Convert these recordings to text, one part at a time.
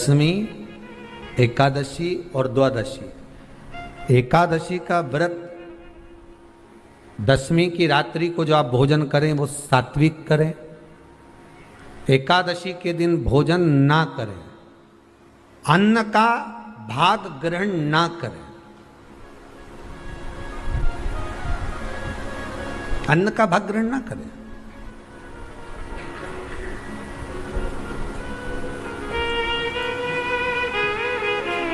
दशमी, एकादशी और द्वादशी। एकादशी का व्रत, दशमी की रात्रि को जो आप भोजन करें वो सात्विक करें। एकादशी के दिन भोजन ना करें, अन्न का भाग ग्रहण ना करें। अन्न का भाग ग्रहण ना करें।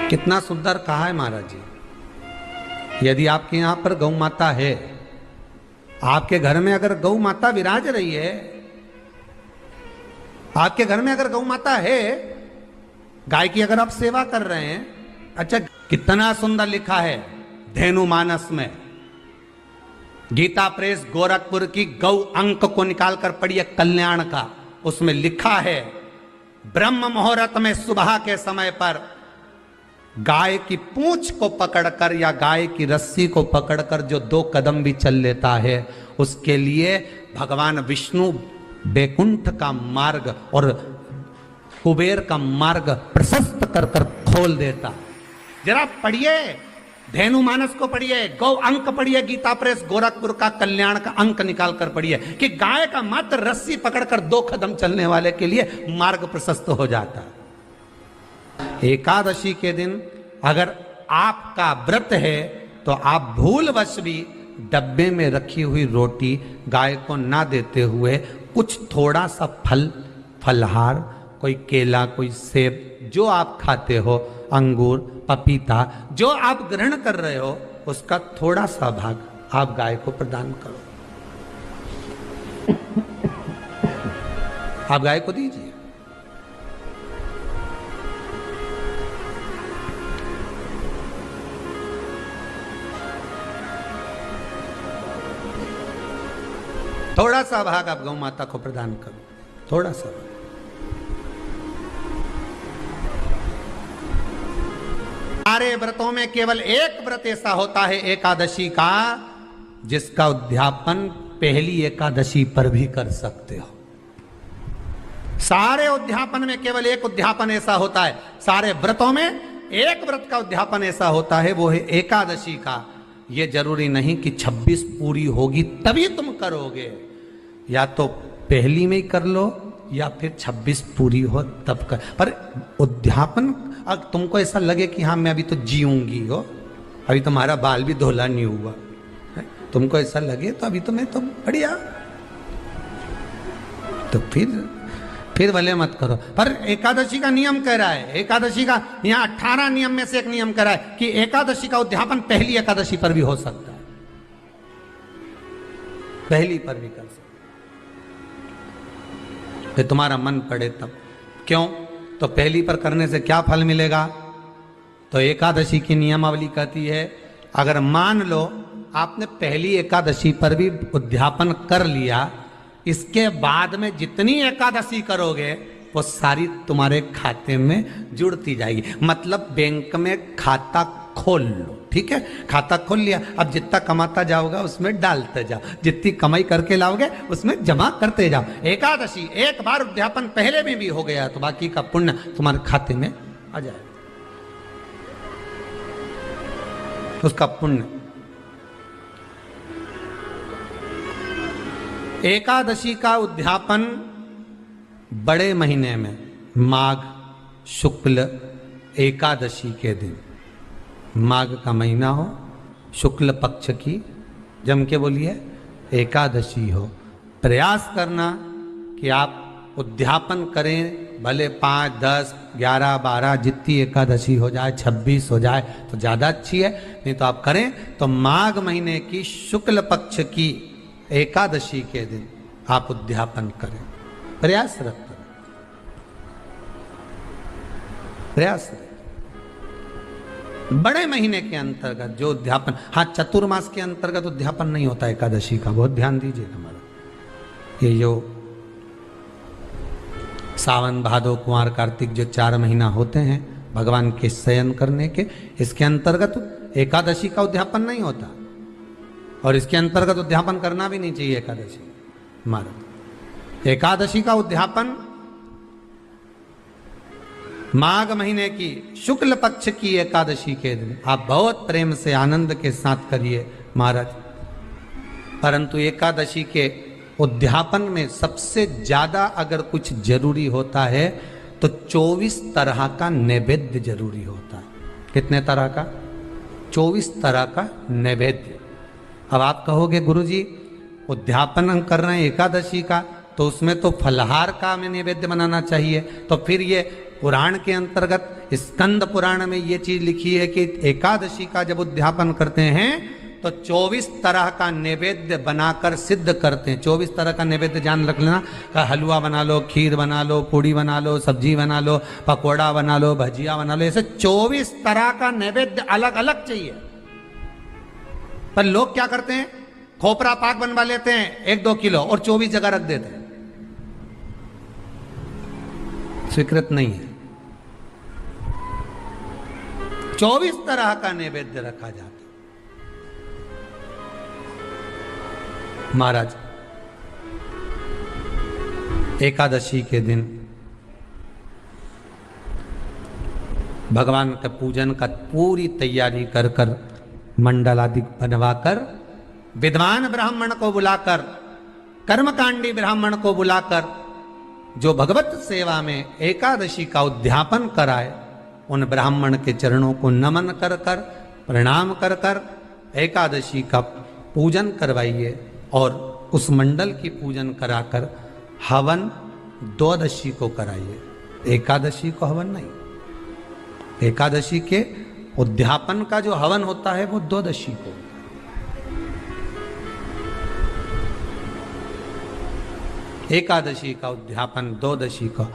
कितना सुंदर कहा है महाराज जी। यदि आपके यहां पर गौ माता है, आपके घर में अगर गौ माता विराज रही है, आपके घर में अगर गौ माता है, गाय की अगर आप सेवा कर रहे हैं, अच्छा कितना सुंदर लिखा है धेनु मानस में। गीता प्रेस गोरखपुर की गौ अंक को निकालकर पढ़िए कल्याण का, उसमें लिखा है ब्रह्म मुहूर्त में सुबह के समय पर गाय की पूंछ को पकड़कर या गाय की रस्सी को पकड़कर जो 2 कदम भी चल लेता है, उसके लिए भगवान विष्णु बैकुंठ का मार्ग और कुबेर का मार्ग प्रशस्त कर कर खोल देता। जरा पढ़िए धेनु मानस को, पढ़िए गौ अंक, पढ़िए गीता प्रेस गोरखपुर का कल्याण का अंक निकाल कर पढ़िए कि गाय का मात्र रस्सी पकड़कर 2 कदम चलने वाले के लिए मार्ग प्रशस्त हो जाता। एकादशी के दिन अगर आपका व्रत है तो आप भूलवश भी डब्बे में रखी हुई रोटी गाय को ना देते हुए कुछ थोड़ा सा फल, फलहार, कोई केला, कोई सेब, जो आप खाते हो, अंगूर, पपीता, जो आप ग्रहण कर रहे हो, उसका थोड़ा सा भाग आप गाय को प्रदान करो। आप गाय को दीजिए। थोड़ा सा भाग आप गौ माता को प्रदान करो, थोड़ा सा। सारे व्रतों में केवल एक व्रत ऐसा होता है एकादशी का, जिसका उद्यापन पहली एकादशी पर भी कर सकते हो। सारे उद्यापन में केवल एक उद्यापन ऐसा होता है, सारे व्रतों में एक व्रत का उद्यापन ऐसा होता है, वो है एकादशी का। ये जरूरी नहीं कि 26 पूरी होगी तभी तुम करोगे, या तो पहली में ही कर लो या फिर 26 पूरी हो तब कर। पर उद्यापन, अगर तुमको ऐसा लगे कि हाँ मैं अभी तो जीऊंगी हो, अभी तुम्हारा बाल भी धोला नहीं हुआ, तुमको ऐसा लगे तो अभी तो मैं तो बढ़िया, तो फिर भले मत करो। पर एकादशी का नियम कह रहा है, एकादशी का यहाँ 18 नियम में से एक नियम कह रहा है कि एकादशी का उद्यापन पहली एकादशी पर भी हो सकता है, पहली पर भी कर सकते, फिर तुम्हारा मन पड़े तब। क्यों? तो पहली पर करने से क्या फल मिलेगा? तो एकादशी की नियमावली कहती है, अगर मान लो आपने पहली एकादशी पर भी उद्यापन कर लिया, इसके बाद में जितनी एकादशी करोगे वो सारी तुम्हारे खाते में जुड़ती जाएगी। मतलब बैंक में खाता खोल लो, ठीक है? खाता खोल लिया, अब जितना कमाता जाओगा उसमें डालते जाओ, जितनी कमाई करके लाओगे उसमें जमा करते जाओ। एकादशी एक बार उद्यापन पहले में भी हो गया तो बाकी का पुण्य तुम्हारे खाते में आ जाएगा, उसका पुण्य। एकादशी का उद्यापन बड़े महीने में माघ शुक्ल एकादशी के दिन, माघ का महीना हो, शुक्ल पक्ष की, जम के बोलिए एकादशी हो, प्रयास करना कि आप उद्यापन करें। भले 5, 10, 11, 12 जितनी एकादशी हो जाए, 26 हो जाए तो ज़्यादा अच्छी है, नहीं तो आप करें तो माघ महीने की शुक्ल पक्ष की एकादशी के दिन आप उद्यापन करें। प्रयासरत करें, प्रयासरत। बड़े महीने के अंतर्गत जो उद्यापन, हाँ चतुर्मास के अंतर्गत उद्यापन नहीं होता एकादशी का, बहुत ध्यान दीजिएगा हमारा। ये जो सावन भादो कुंवर कार्तिक जो 4 महीना होते हैं भगवान के शयन करने के, इसके अंतर्गत एकादशी का उद्यापन नहीं होता, और इसके अंतर्गत उद्यापन करना भी नहीं चाहिए एकादशी हमारा। एकादशी का उद्यापन माघ महीने की शुक्ल पक्ष की एकादशी के दिन आप बहुत प्रेम से आनंद के साथ करिए महाराज। परंतु एकादशी के उद्यापन में सबसे ज्यादा अगर कुछ जरूरी होता है तो 24 तरह का नैवेद्य जरूरी होता है। कितने तरह का? 24 तरह का नैवेद्य। अब आप कहोगे गुरुजी उद्यापन हम कर रहे हैं एकादशी का, तो उसमें तो फलहार का हमें नैवेद्य बनाना चाहिए। तो फिर ये पुराण के अंतर्गत स्कंद पुराण में ये चीज लिखी है कि एकादशी का जब उद्यापन करते हैं तो 24 तरह का नैवेद्य बनाकर सिद्ध करते हैं। 24 तरह का नैवेद्य जान रख लेना, का हलवा बना लो, खीर बना लो, पूड़ी बना लो, सब्जी बना लो, पकोड़ा बना लो, भजिया बना लो, ऐसे 24 तरह का नैवेद्य अलग अलग चाहिए। पर लोग क्या करते हैं, खोपरा पाक बनवा लेते हैं 1-2 किलो और 24 जगह रख देते हैं। स्वीकृत नहीं है। 24 तरह का नैवेद्य रखा जाता है। महाराज एकादशी के दिन भगवान का पूजन का पूरी तैयारी कर कर मंडल आदि बनवाकर विद्वान ब्राह्मण को बुलाकर, कर्मकांडी ब्राह्मण को बुलाकर जो भगवत सेवा में एकादशी का उद्यापन कराए, उन ब्राह्मण के चरणों को नमन कर कर, प्रणाम कर कर एकादशी का पूजन करवाइए और उस मंडल की पूजन कराकर हवन द्वादशी को कराइए। एकादशी को हवन नहीं। एकादशी के उद्यापन का जो हवन होता है वो द्वादशी को। एकादशी का उद्यापन द्वादशी को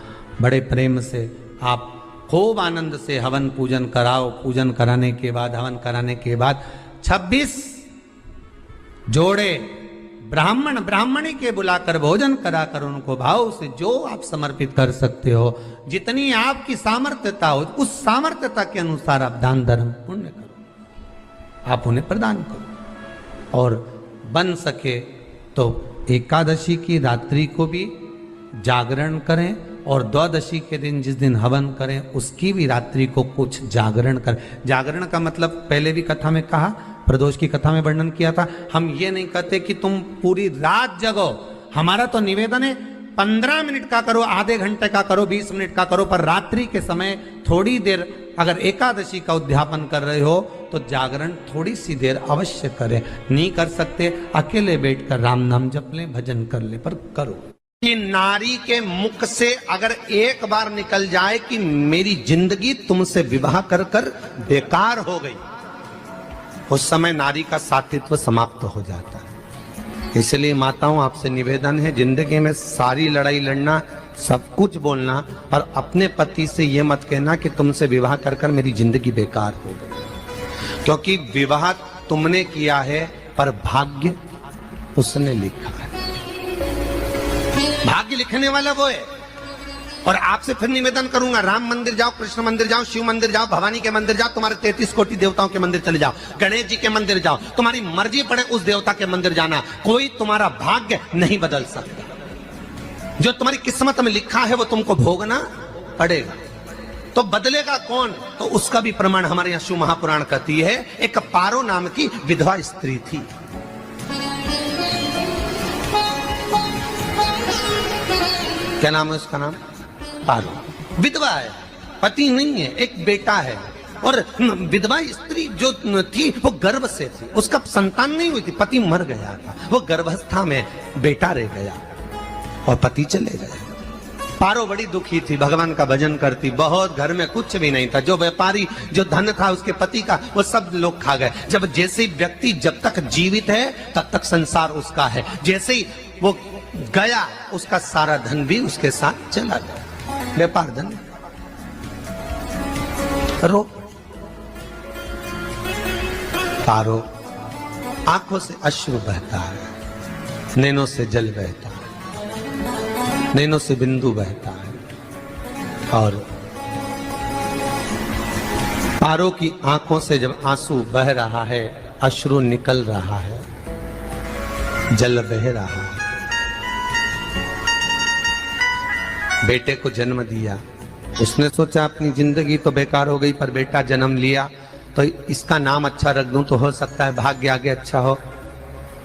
बड़े प्रेम से आप खूब आनंद से हवन पूजन कराओ। पूजन कराने के बाद, हवन कराने के बाद 26 जोड़े ब्राह्मण ब्राह्मणी के बुलाकर भोजन कराकर उनको भाव से जो आप समर्पित कर सकते हो, जितनी आपकी सामर्थ्यता हो, उस सामर्थ्यता के अनुसार आप दान धर्म पुण्य करो, आप उन्हें प्रदान करो। और बन सके तो एकादशी की रात्रि को भी जागरण करें और द्वादशी के दिन जिस दिन हवन करें उसकी भी रात्रि को कुछ जागरण करें। जागरण का मतलब पहले भी कथा में कहा, प्रदोष की कथा में वर्णन किया था। हम ये नहीं कहते कि तुम पूरी रात जगो। हमारा तो निवेदन है 15 मिनट का करो, आधे घंटे का करो, 20 मिनट का करो, पर रात्रि के समय थोड़ी देर अगर एकादशी का उद्यापन कर रहे हो तो जागरण थोड़ी सी देर अवश्य करें। नहीं कर सकते अकेले बैठकर राम नाम जप लें, भजन कर ले, पर करो। कि नारी के मुख से अगर एक बार निकल जाए कि मेरी जिंदगी तुमसे विवाह कर कर बेकार हो गई, उस समय नारी का साथित्व समाप्त हो जाता है। इसलिए माताओं आपसे निवेदन है, जिंदगी में सारी लड़ाई लड़ना, सब कुछ बोलना, पर अपने पति से यह मत कहना कि तुमसे विवाह कर कर मेरी जिंदगी बेकार हो गई। क्योंकि विवाह तुमने किया है पर भाग्य उसने लिखा है। भाग्य लिखने वाला वो है। और आपसे फिर निवेदन करूंगा, राम मंदिर जाओ, कृष्ण मंदिर जाओ, शिव मंदिर जाओ, भवानी के मंदिर जाओ, तुम्हारे 33 कोटि देवताओं के मंदिर चले जाओ, गणेश जी के मंदिर जाओ, तुम्हारी मर्जी पड़े उस देवता के मंदिर जाना, कोई तुम्हारा भाग्य नहीं बदल सकता। जो तुम्हारी किस्मत में लिखा है वो तुमको भोगना पड़ेगा। तो बदलेगा कौन? तो उसका भी प्रमाण हमारे यहाँ शिव महापुराण कहती है। एक पारो नाम की विधवा स्त्री थी। क्या नाम है उसका? नाम पारो। विधवा है, पति नहीं है, एक बेटा है। और विधवा स्त्री जो थी वो गर्भ से थी, उसका संतान नहीं हुई थी, पति मर गया था, वो गर्भावस्था में बेटा रह गया और पति चले गए। पारो बड़ी दुखी थी, भगवान का भजन करती बहुत, घर में कुछ भी नहीं था। जो व्यापारी जो धन था उसके पति का वो सब लोग खा गए। जब जैसे व्यक्ति जब तक जीवित है तब तक संसार उसका है, जैसे ही वो गया उसका सारा धन भी उसके साथ चला गया। व्यापार धन रो। पारो आंखों से अश्रु बहता है, नैनों से जल बहता है, नैनों से बिंदु बहता है। और पारो की आंखों से जब आंसू बह रहा है, अश्रु निकल रहा है, जल बह रहा है। बेटे को जन्म दिया, उसने सोचा अपनी जिंदगी तो बेकार हो गई, पर बेटा जन्म लिया तो इसका नाम अच्छा रख दूं तो हो सकता है भाग्य आगे अच्छा हो।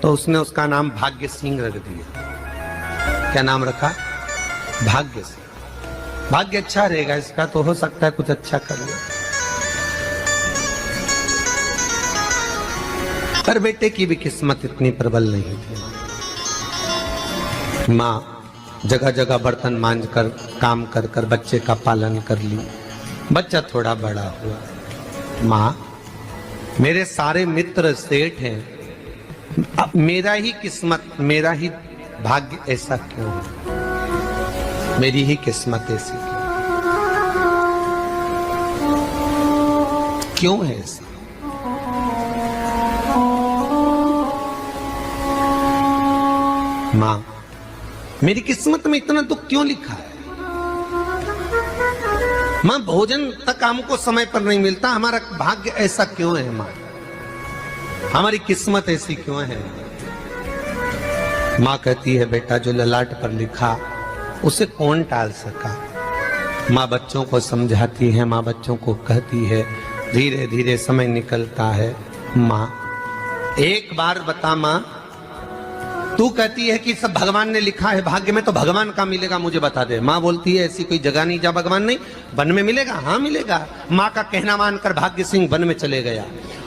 तो उसने उसका नाम भाग्य सिंह रख दिया। क्या नाम रखा? भाग्य सिंह। भाग्य अच्छा रहेगा इसका, तो हो सकता है कुछ अच्छा कर ले। पर बेटे की भी किस्मत इतनी प्रबल नहीं थी। माँ जगह जगह बर्तन मांझ कर काम कर कर बच्चे का पालन कर ली। बच्चा थोड़ा बड़ा हुआ। माँ मेरे सारे मित्र सेठ हैं, अब मेरा ही किस्मत, मेरा ही भाग्य ऐसा क्यों है? मेरी ही किस्मत ऐसी क्यों है ऐसा? माँ मेरी किस्मत में इतना दुख क्यों लिखा है? माँ भोजन तक हमको समय पर नहीं मिलता, हमारा भाग्य ऐसा क्यों है? माँ हमारी किस्मत ऐसी क्यों है? माँ कहती है बेटा जो ललाट पर लिखा उसे कौन टाल सका। माँ बच्चों को समझाती है, माँ बच्चों को कहती है, धीरे धीरे समय निकलता है। माँ एक बार बता माँ, तू कहती है कि सब भगवान ने लिखा है भाग्य में, तो भगवान कहाँ मिलेगा मुझे बता दे। माँ बोलती है ऐसी कोई जगह नहीं जहाँ भगवान नहीं। वन में मिलेगा? हाँ मिलेगा। माँ का कहना मानकर भाग्य सिंह वन में चले गया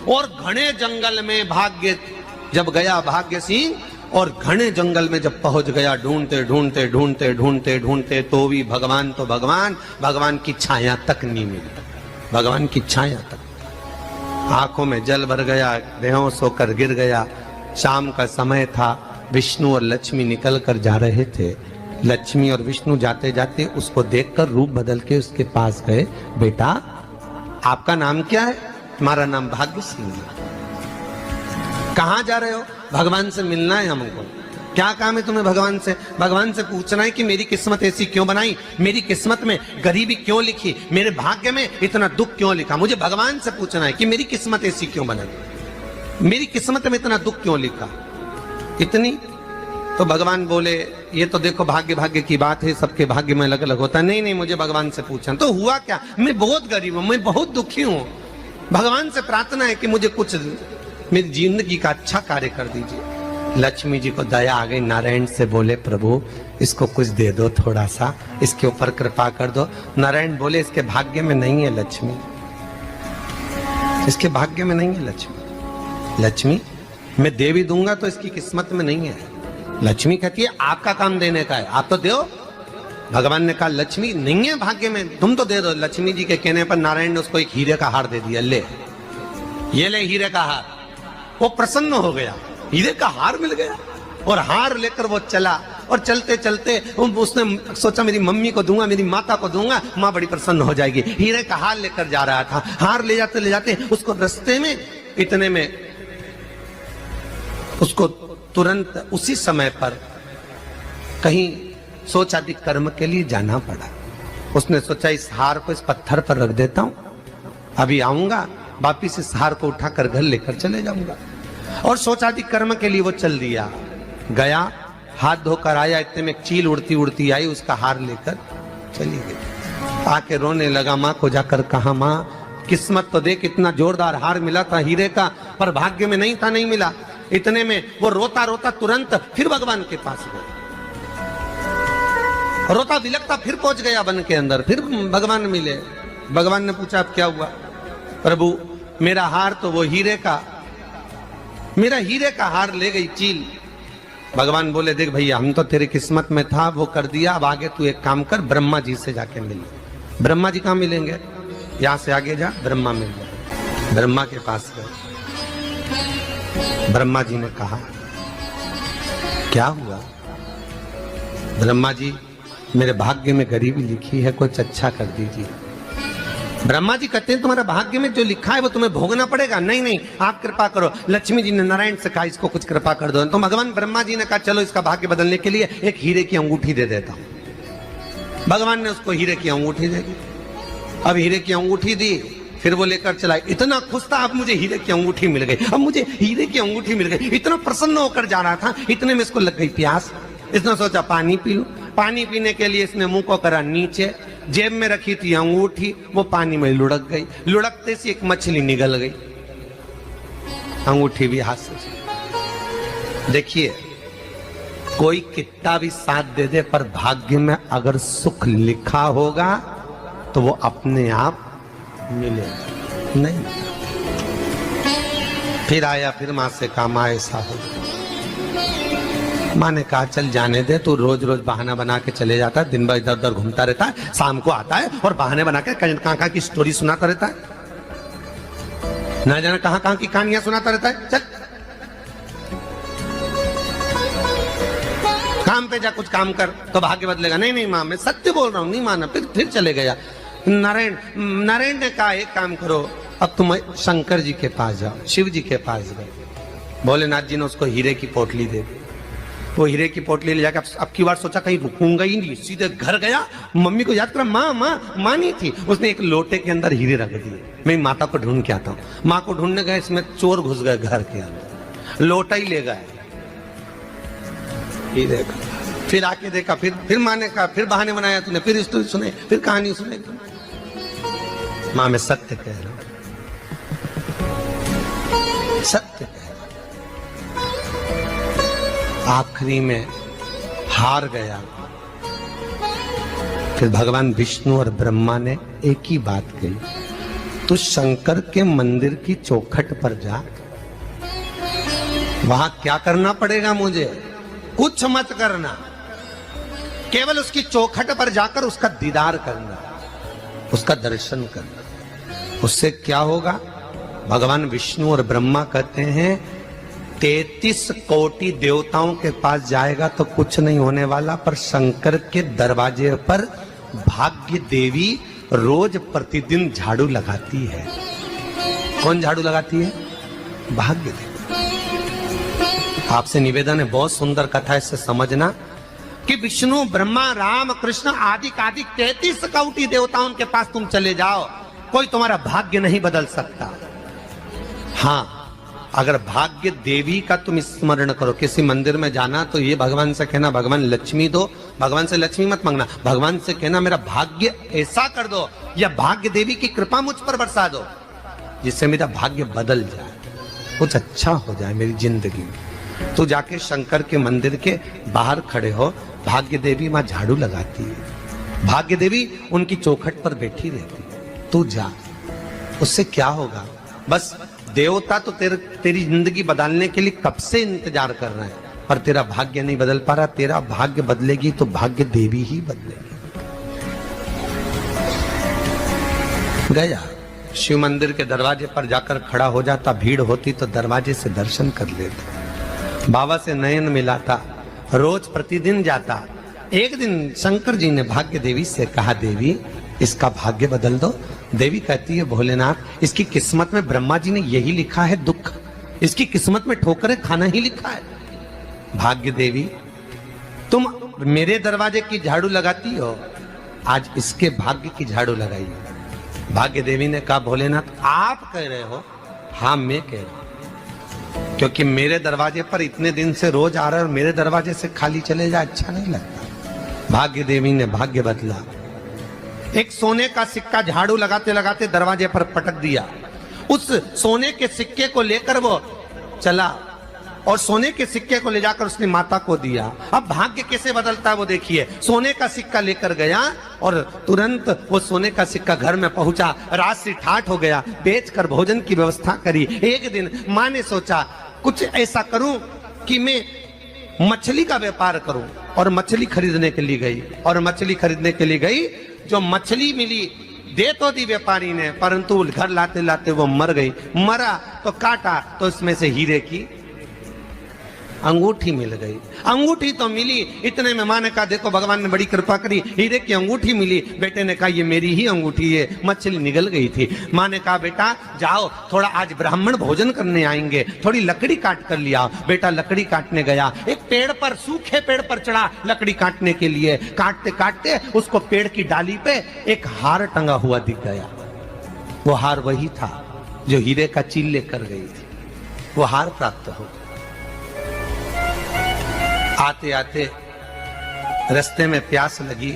और घने जंगल में भाग्य जब गया भाग्य सिंह, और घने जंगल में जब पहुंच गया, ढूंढते ढूंढते ढूंढते ढूंढते ढूंढते तो भी भगवान, तो भगवान की छाया तक नहीं मिली। भगवान की छाया तक। आंखों में जल भर गया, बेहोश होकर गिर गया। शाम का समय था, विष्णु और लक्ष्मी निकल कर जा रहे थे। लक्ष्मी और विष्णु जाते जाते उसको देखकर रूप बदल के उसके पास गए। बेटा आपका नाम क्या है? हमारा नाम भाग्य सिंह है। कहाँ जा रहे हो? भगवान से मिलना है हमको। क्या काम है तुम्हें भगवान से? भगवान से पूछना है कि मेरी किस्मत ऐसी क्यों बनाई, मेरी किस्मत में गरीबी क्यों लिखी, मेरे भाग्य में इतना दुख क्यों लिखा। मुझे भगवान से पूछना है कि मेरी किस्मत ऐसी क्यों बनाई, मेरी किस्मत में इतना दुख क्यों लिखा। इतनी तो भगवान बोले ये तो देखो भाग्य भाग्य की बात है, सबके भाग्य में अलग अलग होता है। नहीं नहीं मुझे भगवान से पूछना। तो हुआ क्या? मैं बहुत गरीब हूं, मैं बहुत दुखी हूं। भगवान से प्रार्थना है कि मुझे कुछ मेरी जिंदगी का अच्छा कार्य कर दीजिए। लक्ष्मी जी को दया आ गई। नारायण से बोले प्रभु इसको कुछ दे दो, थोड़ा सा इसके ऊपर कृपा कर दो। नारायण बोले इसके भाग्य में नहीं है लक्ष्मी, इसके भाग्य में नहीं है लक्ष्मी। लक्ष्मी मैं दे भी दूंगा तो इसकी किस्मत में नहीं है। लक्ष्मी कहती है आपका काम देने का है, आप तो दो। भगवान ने कहा लक्ष्मी नहीं है भाग्य में, तुम तो दे दो। लक्ष्मी जी के कहने पर नारायण ने उसको एक हीरे का हार दे दिया। ले ये ले हीरे का हार। वो प्रसन्न हो गया, हीरे का हार मिल गया। और हार लेकर वो चला, और चलते चलते उसने सोचा मेरी मम्मी को दूंगा, मेरी माता को दूंगा, माँ बड़ी प्रसन्न हो जाएगी। हीरे का हार लेकर जा रहा था। हार ले जाते उसको रास्ते में इतने में उसको तुरंत उसी समय पर कहीं सोचादि कर्म के लिए जाना पड़ा। उसने सोचा इस हार को इस पत्थर पर रख देता हूं, अभी आऊंगा वापिस इस हार को उठाकर घर लेकर चले जाऊंगा। और सोचादि कर्म के लिए वो चल दिया। गया, हाथ धोकर आया, इतने में चील उड़ती उड़ती आई, उसका हार लेकर चली गई। आके रोने लगा। माँ को जाकर कहा माँ किस्मत तो देख, इतना जोरदार हार मिला था हीरे का, पर भाग्य में नहीं था, नहीं मिला। इतने में वो रोता रोता तुरंत फिर भगवान के पास गया। रोता बिलखता फिर पहुंच गया वन के अंदर, फिर भगवान मिले। भगवान ने पूछा अब क्या हुआ? प्रभु मेरा हार तो वो हीरे का, मेरा हीरे का हार ले गई चील। भगवान बोले देख भैया हम तो तेरी किस्मत में था, वो कर दिया, अब आगे तू एक काम कर, ब्रह्मा जी से जाके मिल। ब्रह्मा जी कहाँ मिलेंगे? यहां से आगे जा, ब्रह्मा मिल जाए। ब्रह्मा के पास गए। ब्रह्मा जी ने कहा क्या हुआ? ब्रह्मा जी मेरे भाग्य में गरीबी लिखी है, कुछ अच्छा कर दीजिए। ब्रह्मा जी कहते हैं तुम्हारे भाग्य में जो लिखा है वो तुम्हें भोगना पड़ेगा। नहीं नहीं आप कृपा करो। लक्ष्मी जी ने नारायण से कहा इसको कुछ कृपा कर दो। तो भगवान ब्रह्मा जी ने कहा चलो इसका भाग्य बदलने के लिए एक हीरे की अंगूठी दे देता हूं। भगवान ने उसको हीरे की अंगूठी दे दी। अब हीरे की अंगूठी दी, फिर वो लेकर चला। इतना खुश था अब मुझे हीरे की अंगूठी मिल गई, अब मुझे हीरे की अंगूठी मिल गई। इतना प्रसन्न होकर जा रहा था, इतने में इसको लग गई प्यास। इसने सोचा पानी पी लूं। पानी पीने के लिए इसने मुंह को करा नीचे, जेब में रखी थी अंगूठी, वो पानी में लुढ़क गई। लुढ़कते से एक मछली निगल गई, अंगूठी भी हाथ से। देखिए, कोई कितना भी साथ दे दे, पर भाग्य में अगर सुख लिखा होगा तो वो अपने आप मिलेगा नहीं। फिर आया, फिर मां से कहा मां ऐसा हो। मां ने कहा चल जाने दे, तू रोज रोज बहाना बना के चले जाता है, दिन भर इधर उधर घूमता रहता है, शाम को आता है और बहाने बना के कहाँ की स्टोरी सुनाता रहता है, ना जाने कहाँ की कहानियां सुनाता रहता है। चल काम पे जा, कुछ काम कर तो भाग्य बदलेगा। नहीं नहीं मां, मैं सत्य बोल रहा हूं, नहीं माना। फिर चले गया। नारायण ने कहा एक काम करो, अब तुम शंकर जी के पास जाओ। शिव जी के पास गए। भोलेनाथ जी ने उसको हीरे की पोटली दे दी। वो हीरे की पोटली ले जाकर अब की बार सोचा कहीं रुकूंगा ही नहीं, सीधे घर गया। मम्मी को याद करा, माँ नहीं थी। उसने एक लोटे के अंदर हीरे रख दिए। मैं माता को ढूंढ के आता हूँ। माँ को ढूंढने गए, इसमें चोर घुस गए घर के अंदर, लोटा ही ले गए। फिर आके देखा, फिर माँ ने कहा, फिर बहाने बनाया तूने, फिर स्टोरी सुने, फिर कहानी सुने। माँ मैं सत्य कह रहा हूं, सत्य कह रहा हूं। आखिरी में हार गया। फिर भगवान विष्णु और ब्रह्मा ने एक ही बात कही, तू शंकर के मंदिर की चौखट पर जा। वहां क्या करना पड़ेगा मुझे? कुछ मत करना, केवल उसकी चौखट पर जाकर उसका दीदार करना, उसका दर्शन करना। उससे क्या होगा? भगवान विष्णु और ब्रह्मा कहते हैं 33 कोटि देवताओं के पास जाएगा तो कुछ नहीं होने वाला, पर शंकर के दरवाजे पर भाग्य देवी रोज प्रतिदिन झाड़ू लगाती है। कौन झाड़ू लगाती है? भाग्य देवी। आपसे निवेदन है, बहुत सुंदर कथा, इससे समझना कि विष्णु ब्रह्मा राम कृष्ण आदि 33 कोटि देवताओं के पास तुम चले जाओ, कोई तुम्हारा भाग्य नहीं बदल सकता। हाँ, अगर भाग्य देवी का तुम स्मरण करो, किसी मंदिर में जाना तो ये भगवान से कहना भगवान लक्ष्मी दो, भगवान से लक्ष्मी मत मांगना, भगवान से कहना मेरा भाग्य ऐसा कर दो, या भाग्य देवी की कृपा मुझ पर बरसा दो जिससे मेरा भाग्य बदल जाए, कुछ अच्छा हो जाए मेरी जिंदगी में। तो जाके शंकर के मंदिर के बाहर खड़े हो, भाग्य देवी मां झाड़ू लगाती है, भाग्य देवी उनकी चौखट पर बैठी रहती है। तू जा, उससे क्या होगा? बस देवता तो तेरी जिंदगी बदलने के लिए कब से इंतजार कर रहे हैं, पर तेरा भाग्य नहीं बदल पा रहा। तेरा भाग्य बदलेगी तो भाग्य देवी ही बदलेगी। गया शिव मंदिर के दरवाजे पर जाकर खड़ा हो जाता, भीड़ होती तो दरवाजे से दर्शन कर लेता, बाबा से नयन मिलाता, रोज प्रतिदिन जाता। एक दिन शंकर जी ने भाग्य देवी से कहा, देवी इसका भाग्य बदल दो। देवी कहती है, भोलेनाथ इसकी किस्मत में ब्रह्मा जी ने यही लिखा है दुख, इसकी किस्मत में ठोकरें खाना ही लिखा है। भाग्य देवी तुम मेरे दरवाजे की झाड़ू लगाती हो, आज इसके भाग्य की झाड़ू लगाई। भाग्य देवी ने कहा, भोलेनाथ आप कह रहे हो? हाँ मैं कह रहा हूं, क्योंकि मेरे दरवाजे पर इतने दिन से रोज आ रहा है और मेरे दरवाजे से खाली चले जाए अच्छा नहीं लगता। भाग्य देवी ने भाग्य बदला। एक सोने का सिक्का झाड़ू लगाते लगाते दरवाजे पर पटक दिया। उस सोने के सिक्के को लेकर वो चला और सोने के सिक्के को ले जाकर उसने माता को दिया। अब भाग्य कैसे बदलता है वो देखिए। सोने का सिक्का लेकर गया और तुरंत वो सोने का सिक्का घर में पहुंचा। रात से ठाठ हो गया, बेचकर भोजन की व्यवस्था करी। एक दिन माँ ने सोचा कुछ ऐसा करूं कि मैं मछली का व्यापार करूं, और मछली खरीदने के लिए गई। और मछली खरीदने के लिए गई, जो मछली मिली दे तो दी व्यापारी ने, परंतु घर लाते लाते वो मर गई। मरा तो काटा तो इसमें से हीरे की अंगूठी मिल गई। अंगूठी तो मिली, इतने में मां ने कहा, देखो भगवान ने बड़ी कृपा करी, हीरे की अंगूठी मिली। बेटे ने कहा, ये मेरी ही अंगूठी है। मछली निगल गई थी। मां ने कहा, बेटा जाओ, थोड़ा आज ब्राह्मण भोजन करने आएंगे, थोड़ी लकड़ी काट कर लिया। बेटा लकड़ी काटने गया, एक पेड़ पर, सूखे पेड़ पर चढ़ा लकड़ी काटने के लिए। काटते काटते उसको पेड़ की डाली पे एक हार टंगा हुआ दिख गया। वो हार वही था जो हीरे का चील लेकर गई थी। वो हार प्राप्त हो। आते आते रास्ते में प्यास लगी,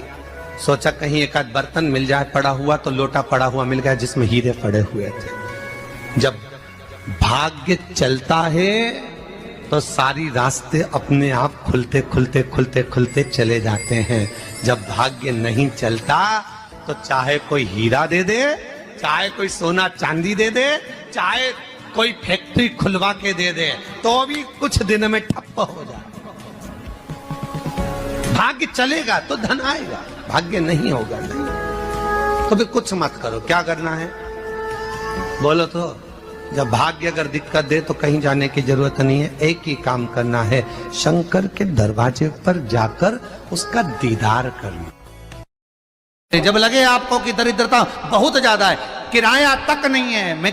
सोचा कहीं एक आध बर्तन मिल जाए पड़ा हुआ, तो लोटा पड़ा हुआ मिल गया जिसमें हीरे पड़े हुए थे। जब भाग्य चलता है तो सारी रास्ते अपने आप खुलते खुलते खुलते खुलते चले जाते हैं। जब भाग्य नहीं चलता तो चाहे कोई हीरा दे दे, चाहे कोई सोना चांदी दे दे, चाहे कोई फैक्ट्री खुलवा के दे दे, तो भी कुछ दिन में ठप्प हो जाए। भाग्य चलेगा तो धन आएगा, भाग्य नहीं होगा नहीं। तो फिर कुछ मत करो, क्या करना है बोलो तो। जब भाग्य अगर दिक्कत दे तो कहीं जाने की जरूरत नहीं है, एक ही काम करना है, शंकर के दरवाजे पर जाकर उसका दीदार करना। जब लगे आपको कि दरिद्रता बहुत ज्यादा है, किराया तक नहीं है, मैं